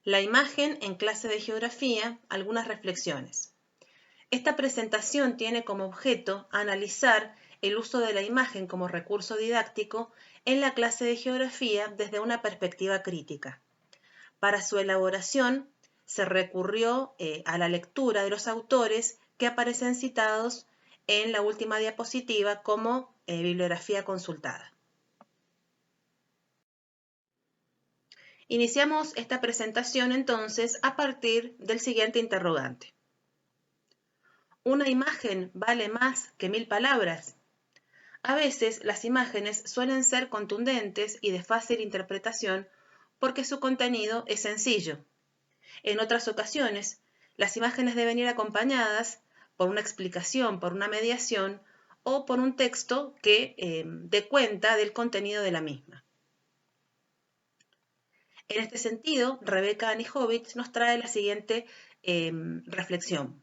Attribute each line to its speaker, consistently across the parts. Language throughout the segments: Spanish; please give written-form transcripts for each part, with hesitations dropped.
Speaker 1: La imagen en clase de geografía, algunas reflexiones. Esta presentación tiene como objeto analizar el uso de la imagen como recurso didáctico en la clase de geografía desde una perspectiva crítica. Para su elaboración se recurrió a la lectura de los autores que aparecen citados en la última diapositiva como bibliografía consultada. Iniciamos esta presentación entonces a partir del siguiente interrogante. ¿Una imagen vale más que 1000 palabras? A veces las imágenes suelen ser contundentes y de fácil interpretación porque su contenido es sencillo. En otras ocasiones, las imágenes deben ir acompañadas por una explicación, por una mediación o por un texto que dé cuenta del contenido de la misma. En este sentido, Rebecca Anijovic nos trae la siguiente reflexión.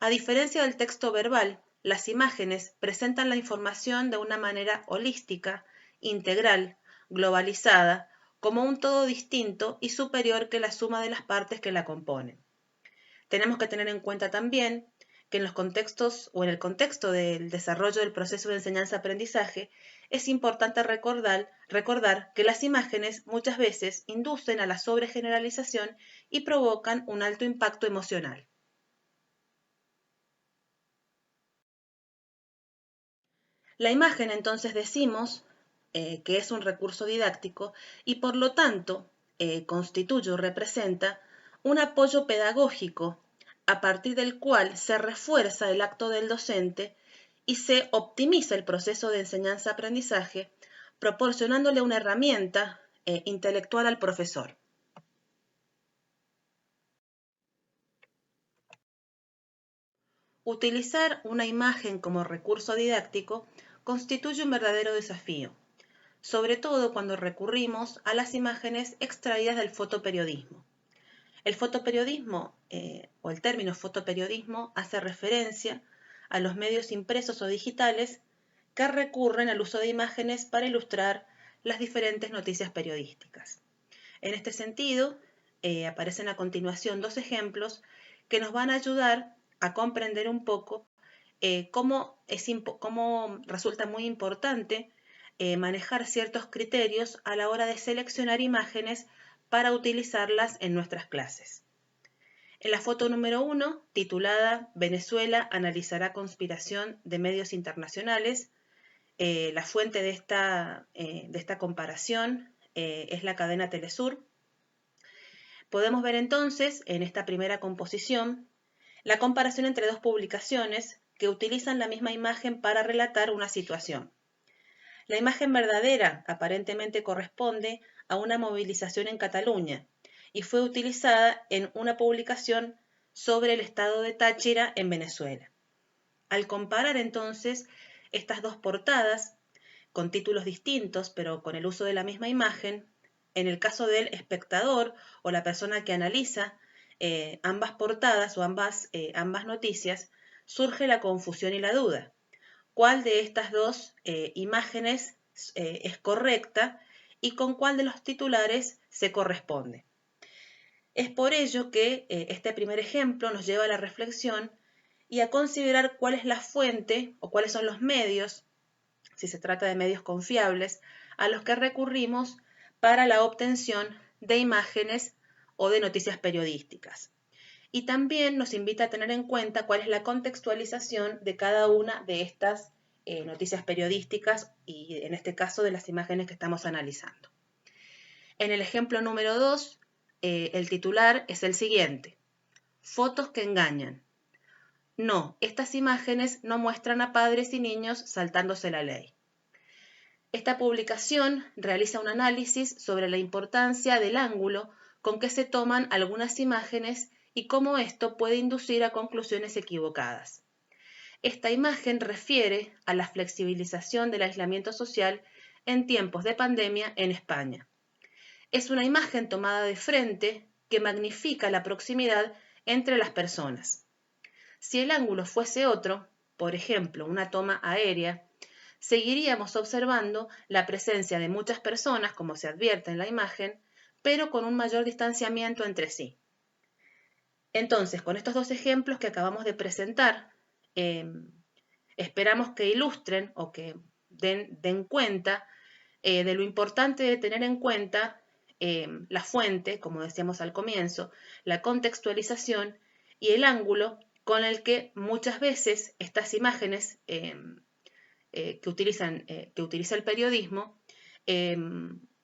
Speaker 1: A diferencia del texto verbal, las imágenes presentan la información de una manera holística, integral, globalizada, como un todo distinto y superior que la suma de las partes que la componen. Tenemos que tener en cuenta también que en los contextos o en el contexto del desarrollo del proceso de enseñanza-aprendizaje es importante recordar que las imágenes muchas veces inducen a la sobregeneralización y provocan un alto impacto emocional. La imagen, entonces, decimos que es un recurso didáctico y por lo tanto constituye o representa un apoyo pedagógico a partir del cual se refuerza el acto del docente y se optimiza el proceso de enseñanza-aprendizaje, proporcionándole una herramienta intelectual al profesor. Utilizar una imagen como recurso didáctico constituye un verdadero desafío, sobre todo cuando recurrimos a las imágenes extraídas del fotoperiodismo. El fotoperiodismo o el término fotoperiodismo hace referencia a los medios impresos o digitales que recurren al uso de imágenes para ilustrar las diferentes noticias periodísticas. En este sentido, aparecen a continuación dos ejemplos que nos van a ayudar a comprender un poco cómo resulta muy importante manejar ciertos criterios a la hora de seleccionar imágenes para utilizarlas en nuestras clases. En la foto número 1, titulada Venezuela analizará conspiración de medios internacionales, la fuente de esta comparación es la cadena Telesur. Podemos ver entonces en esta primera composición la comparación entre dos publicaciones que utilizan la misma imagen para relatar una situación. La imagen verdadera aparentemente corresponde a una movilización en Cataluña y fue utilizada en una publicación sobre el estado de Táchira en Venezuela. Al comparar entonces estas dos portadas, con títulos distintos pero con el uso de la misma imagen, en el caso del espectador o la persona que analiza ambas portadas o ambas noticias, surge la confusión y la duda. ¿Cuál de estas dos imágenes es correcta y con cuál de los titulares se corresponde? Es por ello que este primer ejemplo nos lleva a la reflexión y a considerar cuál es la fuente o cuáles son los medios, si se trata de medios confiables, a los que recurrimos para la obtención de imágenes o de noticias periodísticas. Y también nos invita a tener en cuenta cuál es la contextualización de cada una de estas noticias periodísticas y en este caso de las imágenes que estamos analizando. En el ejemplo número 2, el titular es el siguiente: fotos que engañan. No, estas imágenes no muestran a padres y niños saltándose la ley. Esta publicación realiza un análisis sobre la importancia del ángulo con que se toman algunas imágenes y cómo esto puede inducir a conclusiones equivocadas. Esta imagen refiere a la flexibilización del aislamiento social en tiempos de pandemia en España. Es una imagen tomada de frente que magnifica la proximidad entre las personas. Si el ángulo fuese otro, por ejemplo, una toma aérea, seguiríamos observando la presencia de muchas personas, como se advierte en la imagen, pero con un mayor distanciamiento entre sí. Entonces, con estos dos ejemplos que acabamos de presentar, esperamos que ilustren o que den cuenta de lo importante de tener en cuenta la fuente, como decíamos al comienzo, la contextualización y el ángulo con el que muchas veces estas imágenes que utiliza el periodismo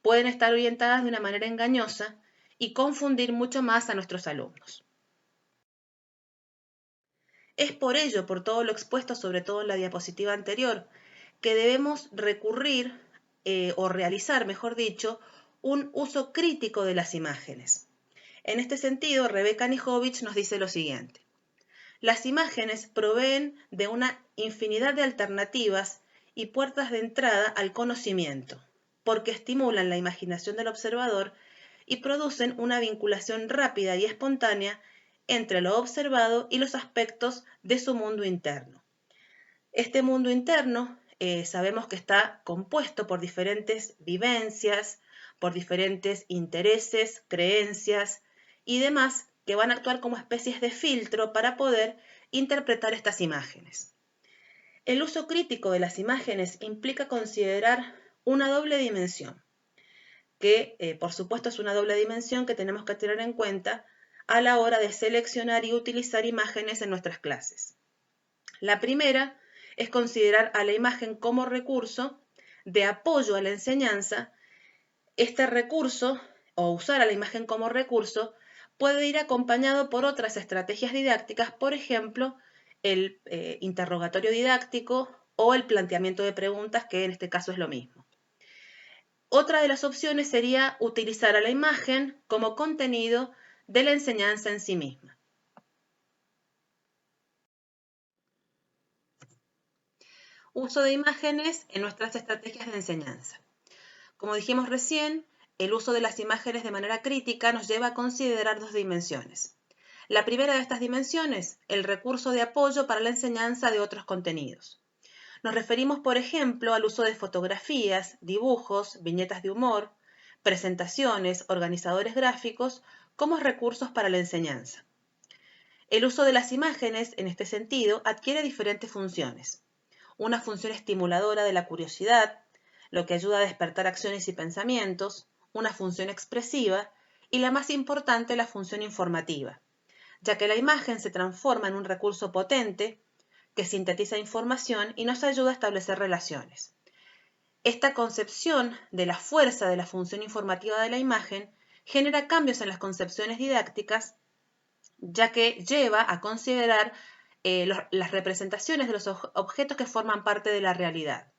Speaker 1: pueden estar orientadas de una manera engañosa y confundir mucho más a nuestros alumnos. Es por ello, por todo lo expuesto, sobre todo en la diapositiva anterior, que debemos recurrir o realizar, mejor dicho, un uso crítico de las imágenes. En este sentido, Rebecca Nijovic nos dice lo siguiente: las imágenes proveen de una infinidad de alternativas y puertas de entrada al conocimiento, porque estimulan la imaginación del observador y producen una vinculación rápida y espontánea entre lo observado y los aspectos de su mundo interno. Este mundo interno sabemos que está compuesto por diferentes vivencias, por diferentes intereses, creencias y demás que van a actuar como especies de filtro para poder interpretar estas imágenes. El uso crítico de las imágenes implica considerar una doble dimensión, que por supuesto es una doble dimensión que tenemos que tener en cuenta a la hora de seleccionar y utilizar imágenes en nuestras clases. La primera es considerar a la imagen como recurso de apoyo a la enseñanza. Este recurso, o usar a la imagen como recurso, puede ir acompañado por otras estrategias didácticas, por ejemplo, el interrogatorio didáctico o el planteamiento de preguntas, que en este caso es lo mismo. Otra de las opciones sería utilizar a la imagen como contenido de la enseñanza en sí misma. Uso de imágenes en nuestras estrategias de enseñanza. Como dijimos recién, el uso de las imágenes de manera crítica nos lleva a considerar dos dimensiones. La primera de estas dimensiones, el recurso de apoyo para la enseñanza de otros contenidos. Nos referimos, por ejemplo, al uso de fotografías, dibujos, viñetas de humor, presentaciones, organizadores gráficos como recursos para la enseñanza. El uso de las imágenes, en este sentido, adquiere diferentes funciones. Una función estimuladora de la curiosidad, lo que ayuda a despertar acciones y pensamientos, una función expresiva y la más importante, la función informativa, ya que la imagen se transforma en un recurso potente que sintetiza información y nos ayuda a establecer relaciones. Esta concepción de la fuerza de la función informativa de la imagen genera cambios en las concepciones didácticas, ya que lleva a considerar las representaciones de los objetos que forman parte de la realidad.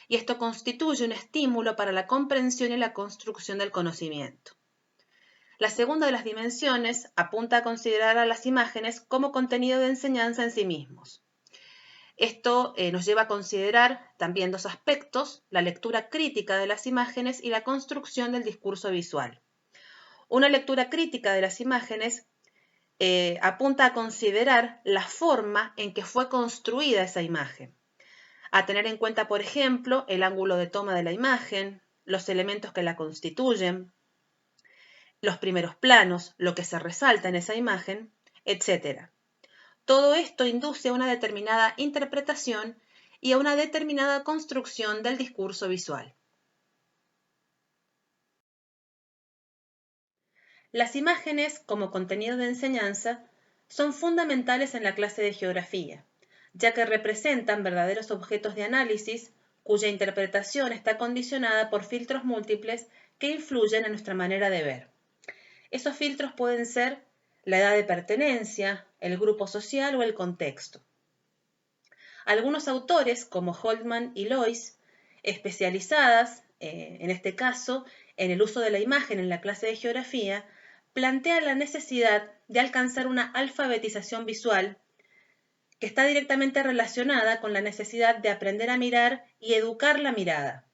Speaker 1: Y esto constituye un estímulo para la comprensión y la construcción del conocimiento. La segunda de las dimensiones apunta a considerar a las imágenes como contenido de enseñanza en sí mismos. Esto nos lleva a considerar también dos aspectos: la lectura crítica de las imágenes y la construcción del discurso visual. Una lectura crítica de las imágenes apunta a considerar la forma en que fue construida esa imagen, a tener en cuenta, por ejemplo, el ángulo de toma de la imagen, los elementos que la constituyen, los primeros planos, lo que se resalta en esa imagen, etc. Todo esto induce a una determinada interpretación y a una determinada construcción del discurso visual. Las imágenes, como contenido de enseñanza, son fundamentales en la clase de geografía, ya que representan verdaderos objetos de análisis cuya interpretación está condicionada por filtros múltiples que influyen en nuestra manera de ver. Esos filtros pueden ser la edad de pertenencia, el grupo social o el contexto. Algunos autores, como Holtman y Lois, especializadas, en este caso, en el uso de la imagen en la clase de geografía, plantean la necesidad de alcanzar una alfabetización visual que está directamente relacionada con la necesidad de aprender a mirar y educar la mirada.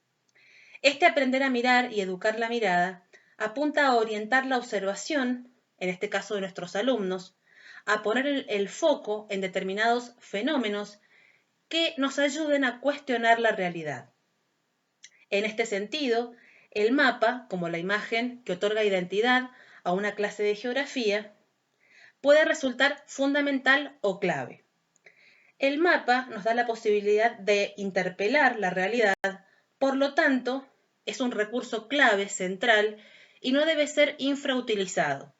Speaker 1: Este aprender a mirar y educar la mirada apunta a orientar la observación, en este caso de nuestros alumnos, a poner el foco en determinados fenómenos que nos ayuden a cuestionar la realidad. En este sentido, El mapa, como la imagen que otorga identidad a una clase de geografía, puede resultar fundamental o clave. El mapa nos da la posibilidad de interpelar la realidad, por lo tanto, es un recurso clave, central, y no debe ser infrautilizado.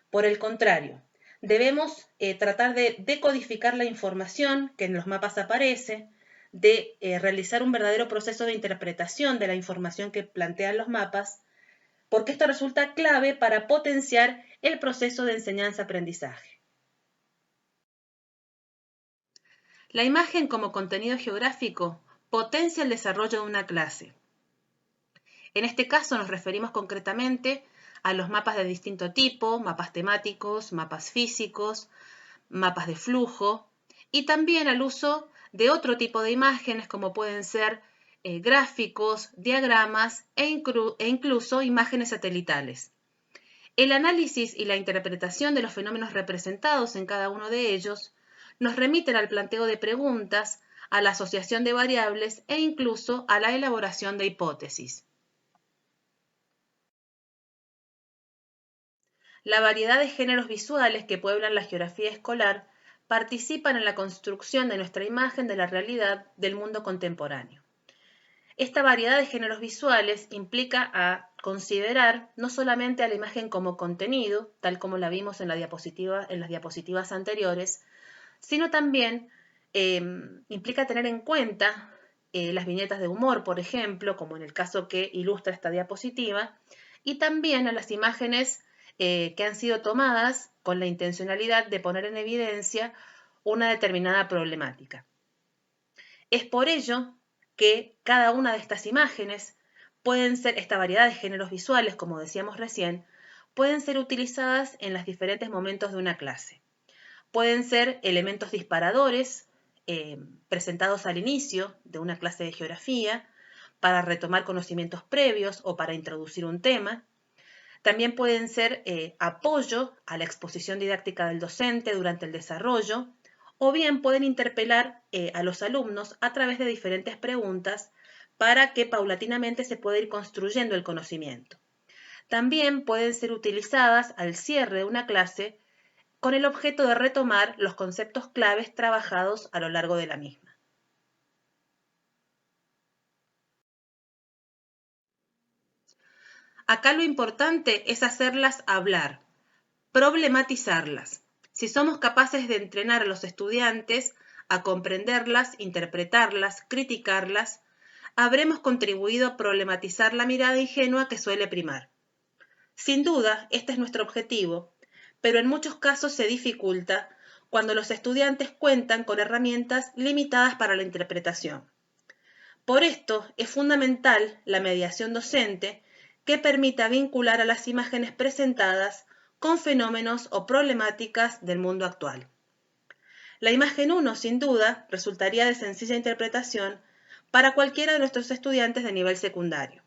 Speaker 1: Por el contrario, debemos tratar de decodificar la información que en los mapas aparece, de realizar un verdadero proceso de interpretación de la información que plantean los mapas, porque esto resulta clave para potenciar el proceso de enseñanza-aprendizaje. La imagen como contenido geográfico potencia el desarrollo de una clase. En este caso nos referimos concretamente a los mapas de distinto tipo, mapas temáticos, mapas físicos, mapas de flujo, y también al uso de otro tipo de imágenes como pueden ser gráficos, diagramas e incluso imágenes satelitales. El análisis y la interpretación de los fenómenos representados en cada uno de ellos nos remiten al planteo de preguntas, a la asociación de variables e incluso a la elaboración de hipótesis. La variedad de géneros visuales que pueblan la geografía escolar participan en la construcción de nuestra imagen de la realidad del mundo contemporáneo. Esta variedad de géneros visuales implica a considerar no solamente a la imagen como contenido, tal como la vimos en las diapositivas anteriores, sino también implica tener en cuenta las viñetas de humor, por ejemplo, como en el caso que ilustra esta diapositiva, y también a las imágenes que han sido tomadas con la intencionalidad de poner en evidencia una determinada problemática. Es por ello que cada una de estas imágenes pueden ser, esta variedad de géneros visuales, como decíamos recién, pueden ser utilizadas en los diferentes momentos de una clase. Pueden ser elementos disparadores presentados al inicio de una clase de geografía para retomar conocimientos previos o para introducir un tema. También pueden ser apoyo a la exposición didáctica del docente durante el desarrollo, o bien pueden interpelar a los alumnos a través de diferentes preguntas para que paulatinamente se pueda ir construyendo el conocimiento. También pueden ser utilizadas al cierre de una clase con el objeto de retomar los conceptos claves trabajados a lo largo de la misma. Acá lo importante es hacerlas hablar, problematizarlas. Si somos capaces de entrenar a los estudiantes a comprenderlas, interpretarlas, criticarlas, habremos contribuido a problematizar la mirada ingenua que suele primar. Sin duda, este es nuestro objetivo, pero en muchos casos se dificulta cuando los estudiantes cuentan con herramientas limitadas para la interpretación. Por esto, es fundamental la mediación docente que permita vincular a las imágenes presentadas con fenómenos o problemáticas del mundo actual. La imagen 1, sin duda, resultaría de sencilla interpretación para cualquiera de nuestros estudiantes de nivel secundario.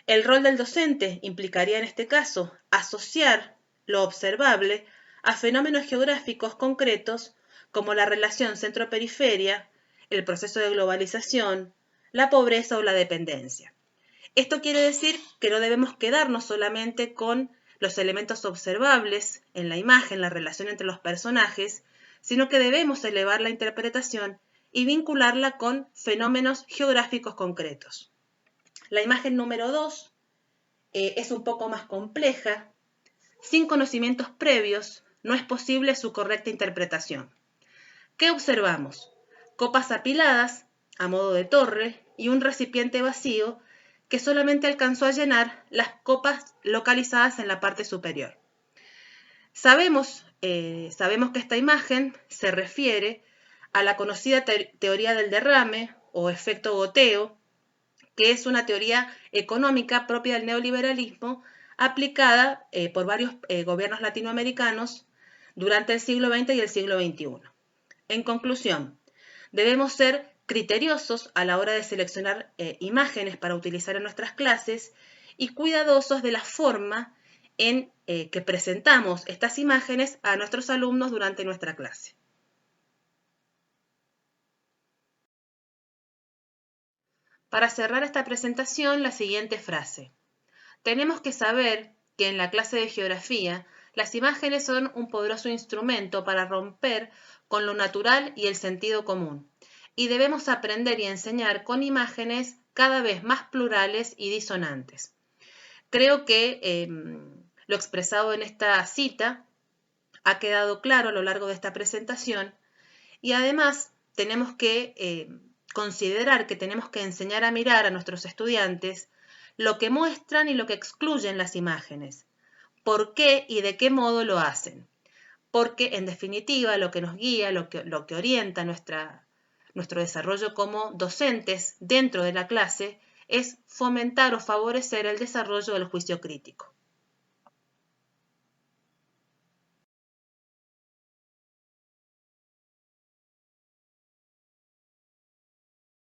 Speaker 1: El rol del docente implicaría en este caso asociar lo observable a fenómenos geográficos concretos como la relación centro-periferia, el proceso de globalización, la pobreza o la dependencia. Esto quiere decir que no debemos quedarnos solamente con los elementos observables en la imagen, la relación entre los personajes, sino que debemos elevar la interpretación y vincularla con fenómenos geográficos concretos. La imagen número 2 es un poco más compleja. Sin conocimientos previos no es posible su correcta interpretación. ¿Qué observamos? Copas apiladas a modo de torre y un recipiente vacío que solamente alcanzó a llenar las copas localizadas en la parte superior. Sabemos que esta imagen se refiere a la conocida teoría del derrame o efecto goteo, que es una teoría económica propia del neoliberalismo aplicada por varios gobiernos latinoamericanos durante el siglo XX y el siglo XXI. En conclusión, debemos ser criteriosos a la hora de seleccionar imágenes para utilizar en nuestras clases y cuidadosos de la forma en que presentamos estas imágenes a nuestros alumnos durante nuestra clase. Para cerrar esta presentación, la siguiente frase. Tenemos que saber que en la clase de geografía, las imágenes son un poderoso instrumento para romper con lo natural y el sentido común. Y debemos aprender y enseñar con imágenes cada vez más plurales y disonantes. Creo que lo expresado en esta cita ha quedado claro a lo largo de esta presentación y además tenemos que considerar que tenemos que enseñar a mirar a nuestros estudiantes lo que muestran y lo que excluyen las imágenes, por qué y de qué modo lo hacen, porque en definitiva lo que nos guía, lo que orienta nuestro desarrollo como docentes dentro de la clase es fomentar o favorecer el desarrollo del juicio crítico.